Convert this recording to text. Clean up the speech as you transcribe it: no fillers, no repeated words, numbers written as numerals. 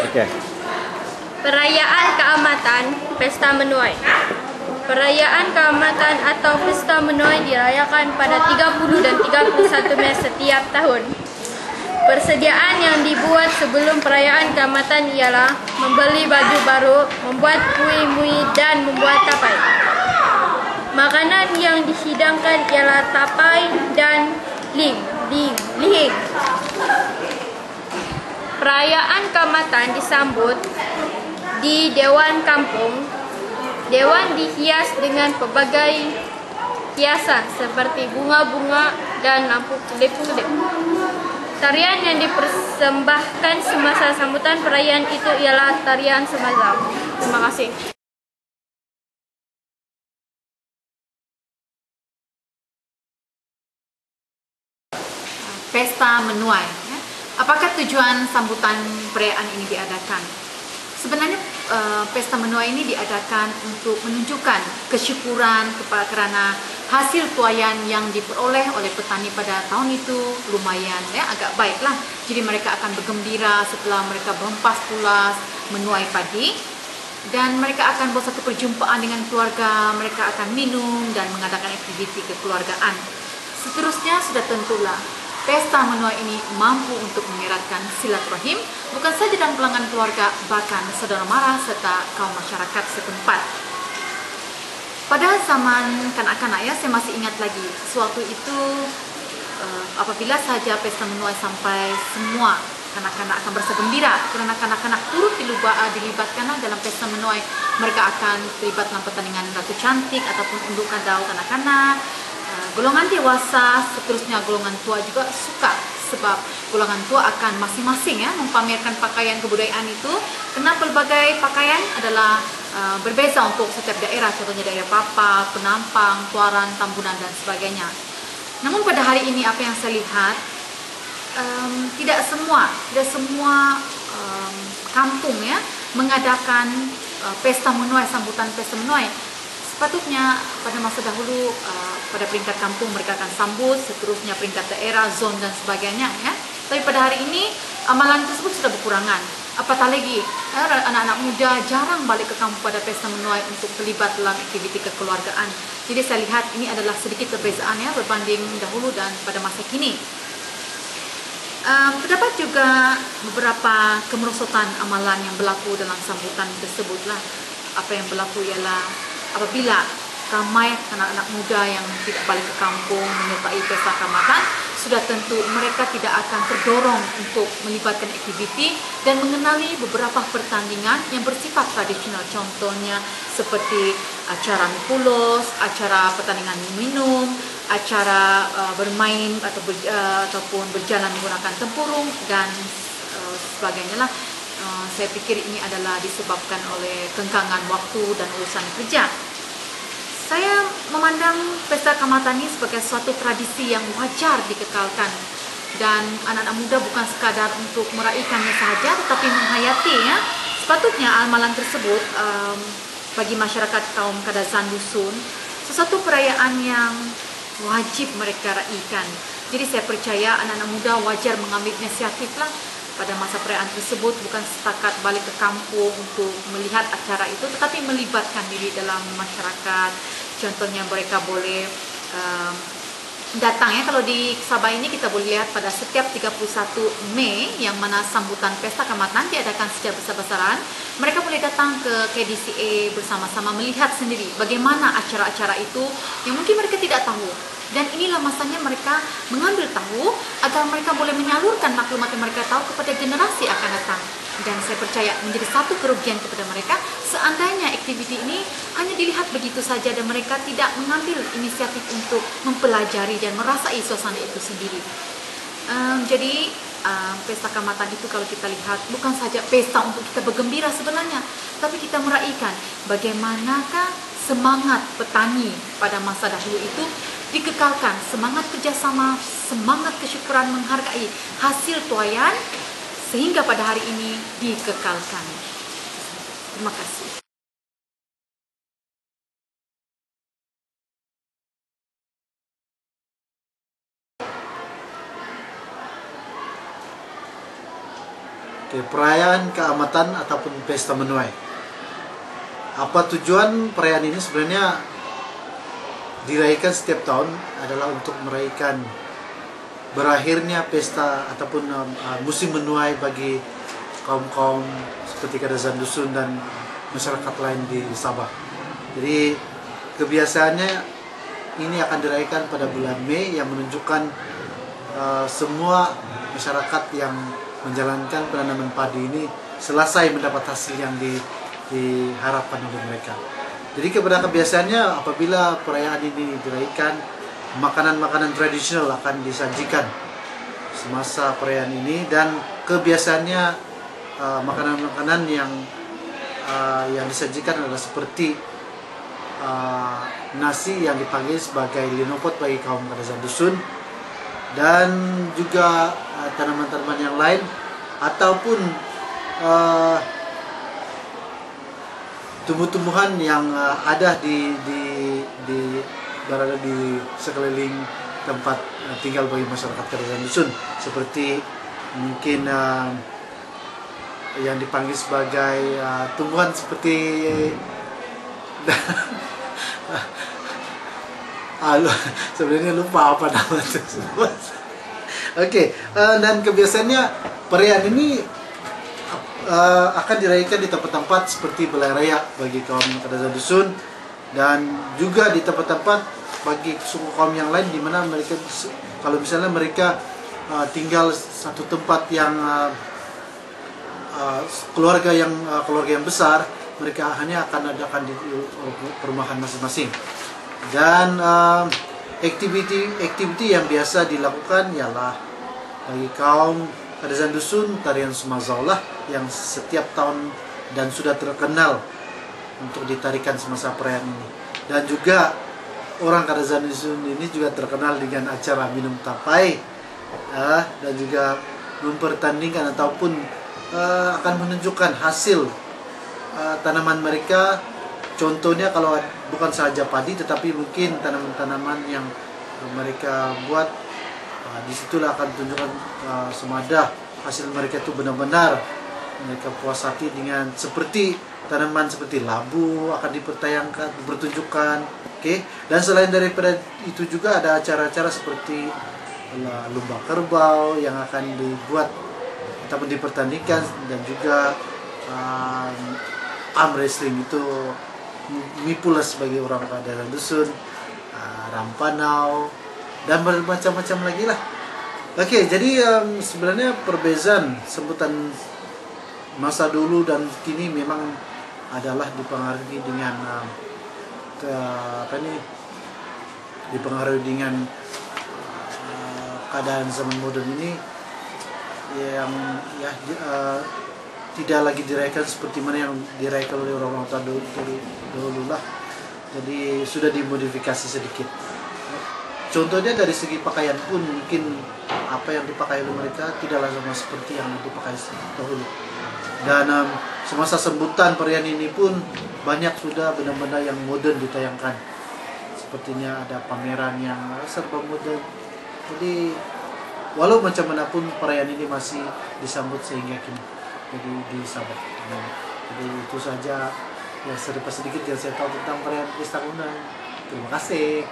Oke. Perayaan Keamatan Pesta Menuai. Perayaan Keamatan atau Pesta Menuai dirayakan pada 30 dan 31 Mei setiap tahun. Persediaan yang dibuat sebelum perayaan Keamatan ialah membeli baju baru, membuat kuih-muih dan membuat tapai. Makanan yang dihidangkan ialah tapai dan lihing. Perayaan Keamatan disambut di Dewan Kampung. Dewan dihias dengan pelbagai hiasan seperti bunga-bunga dan lampu kedip-kedip. Tarian yang dipersembahkan semasa sambutan perayaan itu ialah tarian semazam. Terima kasih. Pesta menuai. Apakah tujuan sambutan perayaan ini diadakan? Sebenarnya pesta menuai ini diadakan untuk menunjukkan kesyukuran kerana hasil tuaian yang diperoleh oleh petani pada tahun itu lumayan agak baiklah. Jadi mereka akan bergembira setelah mereka berhempas pulas menuai padi, dan mereka akan buat satu perjumpaan dengan keluarga, mereka akan minum dan mengadakan aktiviti kekeluargaan. Seterusnya sudah tentulah pesta menuai ini mampu untuk mengeratkan silaturahim bukan saja dalam pelanggan keluarga, bahkan saudara mara serta kaum masyarakat setempat. Pada zaman kanak-kanak saya masih ingat lagi suatu itu apabila saja pesta menuai sampai, semua kanak-kanak akan berasa gembira kerana kanak-kanak turut dilibatkan dalam pesta menuai. Mereka akan terlibat dalam pertandingan ratu cantik ataupun undukan daun kanak-kanak. Golongan dewasa, seterusnya golongan tua juga suka, sebab golongan tua akan masing-masing mempamerkan pakaian kebudayaan itu, kerana pelbagai pakaian adalah berbeza untuk setiap daerah, contohnya daerah Papa, Penampang, Tuaran, Tambunan dan sebagainya. Namun pada hari ini apa yang saya lihat, tidak semua kampung mengadakan pesta menuai, sambutan pesta menuai. Sepatutnya pada masa dahulu pada peringkat kampung mereka akan sambut, seterusnya peringkat daerah, zon dan sebagainya Tapi pada hari ini amalan tersebut sudah berkurangan. Apatah lagi anak-anak muda jarang balik ke kampung pada pesta menuai untuk terlibat dalam aktiviti kekeluargaan. Jadi saya lihat ini adalah sedikit perbezaan berbanding dahulu dan pada masa kini. Terdapat juga beberapa kemerosotan amalan yang berlaku dalam sambutan tersebutlah. Apa yang berlaku ialah apabila ramai anak-anak muda yang tidak balik ke kampung menyertai pesta Keamatan, sudah tentu mereka tidak akan terdorong untuk melibatkan aktiviti dan mengenali beberapa pertandingan yang bersifat tradisional, contohnya seperti acara mipulos, acara pertandingan minum, acara bermain ataupun berjalan menggunakan tempurung dan sebagainya lah. Saya pikir ini adalah disebabkan oleh kengkangan waktu dan urusan kerja. Saya memandang pesta Keamatan ini sebagai suatu tradisi yang wajar dikekalkan, dan anak-anak muda bukan sekadar untuk meraihkannya sahaja, tetapi menghayati sepatutnya amalan tersebut bagi masyarakat kaum Kadazan dusun sesuatu perayaan yang wajib mereka raihkan. Jadi saya percaya anak-anak muda wajar mengambil inisiatif pada masa perayaan tersebut, bukan setakat balik ke kampung untuk melihat acara itu, tetapi melibatkan diri dalam masyarakat. Contohnya mereka boleh datang kalau di Sabah ini kita boleh lihat pada setiap 31 Mei yang mana sambutan pesta Keamatan diadakan secara besar-besaran. Mereka boleh datang ke KDCA bersama-sama melihat sendiri bagaimana acara-acara itu yang mungkin mereka tidak tahu. Dan inilah masanya mereka mengambil tahu agar mereka boleh menyalurkan maklumat yang mereka tahu kepada generasi akan datang. Dan saya percaya menjadi satu kerugian kepada mereka seandainya aktiviti ini hanya dilihat begitu saja dan mereka tidak mengambil inisiatif untuk mempelajari dan merasai suasana itu sendiri. Jadi pesta Keamatan itu kalau kita lihat bukan saja pesta untuk kita bergembira sebenarnya, tapi kita meraihkan bagaimanakah semangat petani pada masa dahulu itu dikekalkan, semangat kerjasama, semangat kesyukuran menghargai hasil tuaian sehingga pada hari ini dikekalkan. Terima kasih. Oke, perayaan keamatan ataupun pesta menuai. Apa tujuan perayaan ini? Sebenarnya dirayakan setiap tahun adalah untuk merayakan berakhirnya pesta ataupun musim menuai bagi kaum-kaum seperti Kadazan Dusun dan masyarakat lain di Sabah. Jadi kebiasaannya ini akan dirayakan pada bulan Mei, yang menunjukkan semua masyarakat yang menjalankan penanaman padi ini selesai mendapat hasil yang diharapkan oleh mereka. Jadi kepada kebiasaannya, apabila perayaan ini dirayakan, makanan-makanan tradisional akan disajikan semasa perayaan ini, dan kebiasaannya makanan-makanan yang disajikan adalah seperti nasi yang dipanggil sebagai linopot bagi kaum Kadazan Dusun, dan juga tanaman-tanaman yang lain ataupun tumbuh-tumbuhan yang ada berada di sekeliling tempat tinggal bagi masyarakat Kadazan Dusun, seperti mungkin yang dipanggil sebagai tumbuhan seperti sebenarnya lupa apa nama tersebut. Oke, dan kebiasaannya perayaan ini akan dirayakan di tempat-tempat seperti balai raya bagi kaum Kadazan Dusun, dan juga di tempat-tempat bagi suku kaum yang lain, di mana mereka, kalau misalnya mereka tinggal satu tempat yang keluarga yang besar, mereka hanya akan adakan di perumahan masing-masing. Dan aktiviti yang biasa dilakukan ialah bagi kaum Kadazan Dusun tarian Sumazaulah, yang setiap tahun dan sudah terkenal untuk ditarikan semasa perayaan ini. Dan juga orang Kadazan Dusun ini juga terkenal dengan acara minum tapai, dan juga mempertandingkan ataupun akan menunjukkan hasil tanaman mereka. Contohnya kalau bukan saja padi, tetapi mungkin tanaman-tanaman yang mereka buat, disitulah akan tunjukkan semada hasil mereka itu benar-benar mereka puas hati dengan seperti tanaman seperti labu akan dipertunjukkan. Oke. Dan selain daripada itu juga ada acara-acara seperti lomba kerbau yang akan dibuat ataupun dipertandingkan, dan juga arm wrestling, itu mipulas bagi orang Kadazan Dusun, rampanau, dan bermacam-macam lagi lah. Oke, jadi sebenarnya perbezaan sebutan masa dulu dan kini memang adalah dipengaruhi dengan keadaan zaman modern ini, yang tidak lagi dirayakan seperti mana yang dirayakan oleh orang-orang dulu lah. Jadi sudah dimodifikasi sedikit. Contohnya dari segi pakaian pun, mungkin apa yang dipakai oleh mereka tidaklah sama seperti yang dipakai dahulu. Dan semasa sambutan perayaan ini pun banyak sudah benar-benar yang modern ditayangkan. Sepertinya ada pameran yang serba modern. Jadi walau macam mana pun perayaan ini masih disambut sehingga kini. Jadi di Sabah. Jadi itu saja ya, sedikit yang saya tahu tentang perayaan pesta tahunan. Terima kasih.